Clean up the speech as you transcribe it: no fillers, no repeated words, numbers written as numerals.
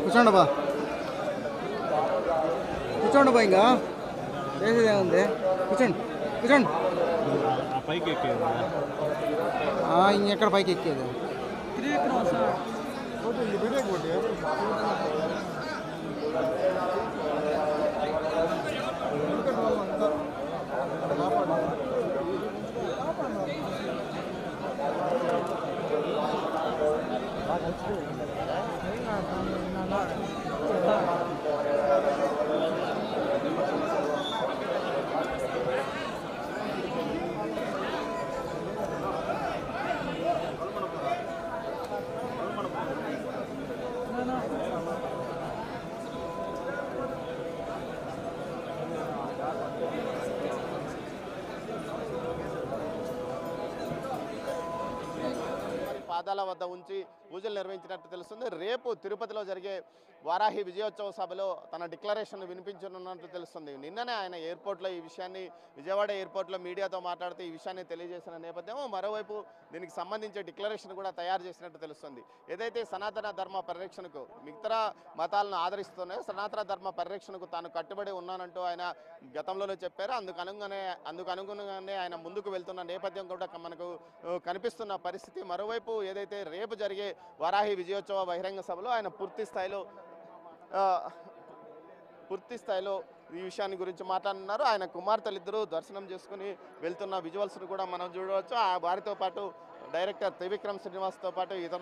కూర్చోండి బా కూర్చోండి బా ఇంకా చేసేది ఏముంది కూర్చోండి కూర్చోండి పైకి ఎక్కేది ఇంకెక్కడ పైకి ఎక్కేది పాదాల వద్ద ఉంచి పూజలు నిర్వహించినట్టు తెలుస్తుంది. రేపు తిరుపతిలో జరిగే వారాహి విజయోత్సవ సభలో తన డిక్లరేషన్ వినిపించనున్నట్టు తెలుస్తుంది. నిన్ననే ఆయన ఎయిర్పోర్ట్లో ఈ విషయాన్ని విజయవాడ ఎయిర్పోర్ట్లో మీడియాతో మాట్లాడుతూ ఈ విషయాన్ని తెలియజేసిన నేపథ్యం మరోవైపు దీనికి సంబంధించి డిక్లరేషన్ కూడా తయారు చేసినట్టు తెలుస్తుంది. ఏదైతే సనాతన ధర్మ పరిరక్షణకు మిగతా మతాలను ఆదరిస్తూనే సనాతన ధర్మ పరిరక్షణకు తాను కట్టుబడి ఉన్నానంటూ ఆయన గతంలోనే చెప్పారు. అందుకు అనుగుణంగానే ఆయన ముందుకు వెళ్తున్న నేపథ్యం కూడా మనకు కనిపిస్తున్న పరిస్థితి. మరోవైపు ఏదైతే రేపు జరిగే వారాహి విజయోత్సవ బహిరంగ సభలో ఆయన పూర్తి స్థాయిలో ఈ విషయాన్ని గురించి మాట్లాడుతున్నారు. ఆయన కుమార్తెలిద్దరూ దర్శనం చేసుకుని వెళ్తున్న విజువల్స్ను కూడా మనం చూడవచ్చు. వారితో పాటు డైరెక్టర్ త్రివిక్రమ్ శ్రీనివాస్తో పాటు ఇతరులు